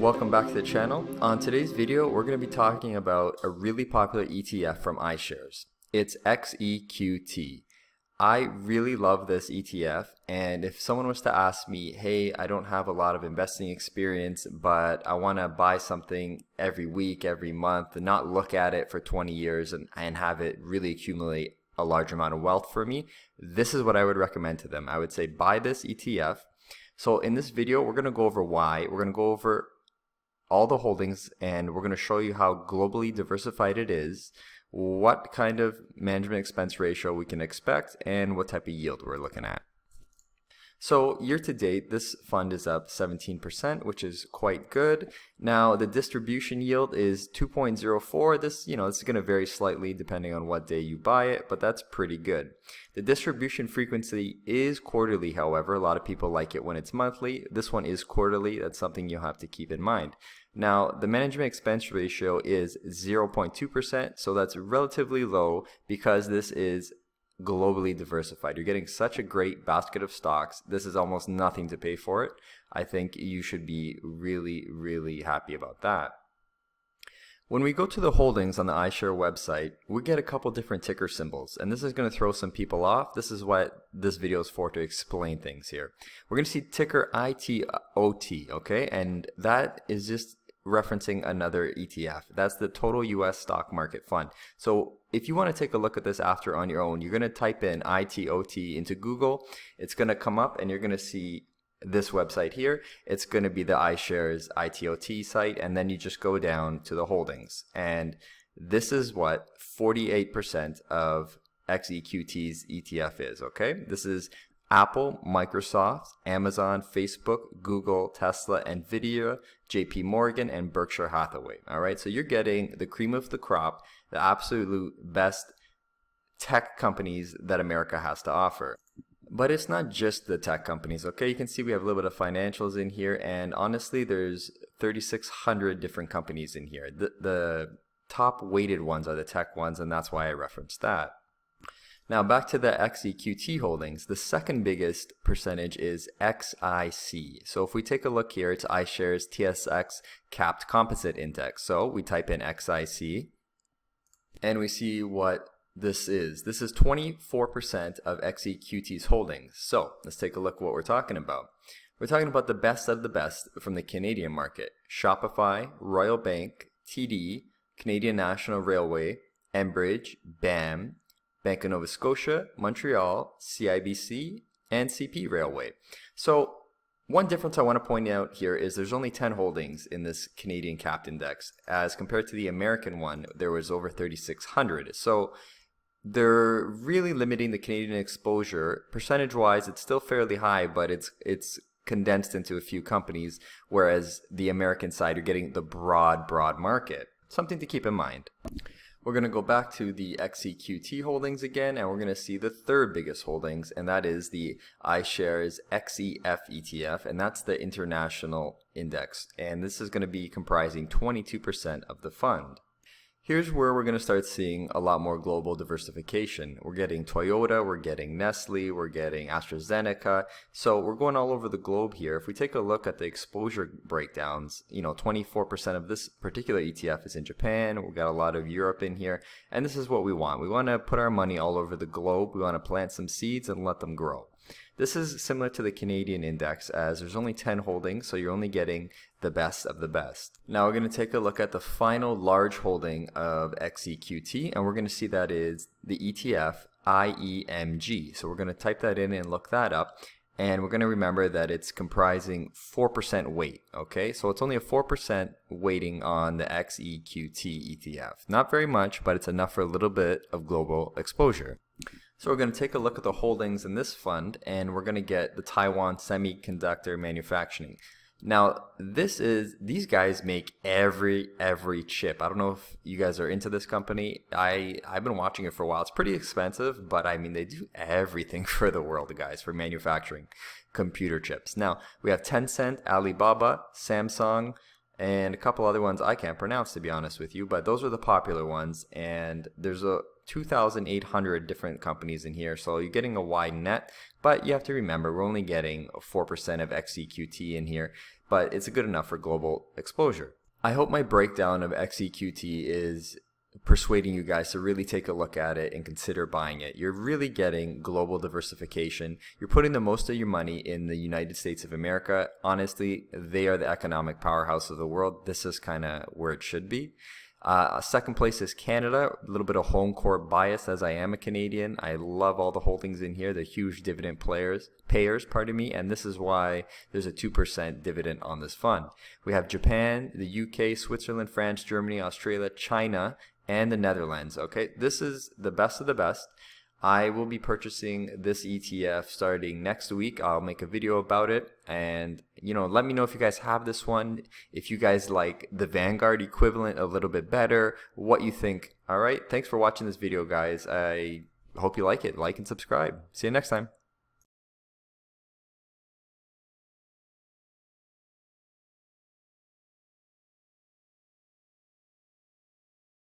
welcome back to the channel. On today's video, we're going to be talking about a really popular ETF from iShares. It's XEQT. I really love this ETF, and if someone was to ask me, hey, I don't have a lot of investing experience, but I want to buy something every week, every month, and not look at it for 20 years and have it really accumulate a large amount of wealth for me, this is what I would recommend to them. I would say buy this ETF. So in this video, we're going to go over why. We're going to go over all the holdings, and we're going to show you how globally diversified it is, what kind of management expense ratio we can expect, and what type of yield we're looking at. So year to date, this fund is up 17%, which is quite good. Now the distribution yield is 2.04. This is going to vary slightly depending on what day you buy it, but that's pretty good. The distribution frequency is quarterly, however. A lot of people like it when it's monthly. This one is quarterly. That's something you'll have to keep in mind. Now, the management expense ratio is 0.2%, so that's relatively low because this is globally diversified. You're getting such a great basket of stocks. This is almost nothing to pay for it. I think you should be really, really happy about that. When we go to the holdings on the iShares website, we get a couple different ticker symbols, and this is going to throw some people off. This is what this video is for, to explain things here. We're going to see ticker ITOT, okay? And that is just referencing another ETF. That's the total US stock market fund. So if you want to take a look at this after on your own, you're going to type in ITOT into Google. It's going to come up and you're going to see this website here. It's going to be the iShares ITOT site, and then you just go down to the holdings. And this is what 48% of XEQT's ETF is, okay? This is Apple, Microsoft, Amazon, Facebook, Google, Tesla, Nvidia, JP Morgan, and Berkshire Hathaway. All right, so you're getting the cream of the crop, the absolute best tech companies that America has to offer. But it's not just the tech companies, okay? You can see we have a little bit of financials in here, and honestly, there's 3,600 different companies in here. The top weighted ones are the tech ones, and that's why I referenced that. Now back to the XEQT holdings, the second biggest percentage is XIC. So if we take a look here, it's iShares TSX Capped Composite Index. So we type in XIC and we see what this is. This is 24% of XEQT's holdings. So let's take a look at what we're talking about. We're talking about the best of the best from the Canadian market. Shopify, Royal Bank, TD, Canadian National Railway, Enbridge, BAM, Bank of Nova Scotia, Montreal, CIBC, and CP Railway. So one difference I want to point out here is there's only 10 holdings in this Canadian capped index. As compared to the American one, there was over 3,600. So they're really limiting the Canadian exposure. Percentage-wise, it's still fairly high, but it's condensed into a few companies, whereas the American side, you're getting the broad market. Something to keep in mind. We're going to go back to the XEQT holdings again, and we're going to see the third biggest holdings, and that is the iShares XEF ETF, and that's the international index. And this is going to be comprising 22% of the fund. Here's where we're going to start seeing a lot more global diversification. We're getting Toyota, we're getting Nestle, we're getting AstraZeneca. So we're going all over the globe here. If we take a look at the exposure breakdowns, 24% of this particular ETF is in Japan. We've got a lot of Europe in here. And this is what we want. We want to put our money all over the globe. We want to plant some seeds and let them grow. This is similar to the Canadian index, as there's only 10 holdings, so you're only getting the best of the best. Now we're going to take a look at the final large holding of XEQT, and we're going to see that is the ETF IEMG. So we're going to type that in and look that up, and we're going to remember that it's comprising 4% weight, okay? So it's only a 4% weighting on the XEQT ETF. Not very much, but it's enough for a little bit of global exposure. So we're going to take a look at the holdings in this fund, and we're going to get the Taiwan Semiconductor Manufacturing. Now, these guys make every chip. I don't know if you guys are into this company. I've been watching it for a while. It's pretty expensive, but I mean, they do everything for the world, guys, for manufacturing computer chips. Now, we have Tencent, Alibaba, Samsung, and a couple other ones I can't pronounce, to be honest with you, but those are the popular ones, and there's a 2,800 different companies in here, so you're getting a wide net, but you have to remember we're only getting 4% of XEQT in here, but it's good enough for global exposure. I hope my breakdown of XEQT is persuading you guys to really take a look at it and consider buying it. You're really getting global diversification. You're putting the most of your money in the United States of America. Honestly, they are the economic powerhouse of the world. This is kind of where it should be. Second place is Canada, a little bit of home court bias as I am a Canadian. I love all the holdings in here. They're huge dividend payers, and this is why there's a 2% dividend on this fund. We have Japan, the UK, Switzerland, France, Germany, Australia, China, and the Netherlands. Okay, this is the best of the best. I will be purchasing this ETF starting next week. I'll make a video about it, and let me know if you guys have this one, if you guys like the Vanguard equivalent a little bit better, what you think. All right, thanks for watching this video, guys. I hope you like it. Like and subscribe. See you next time.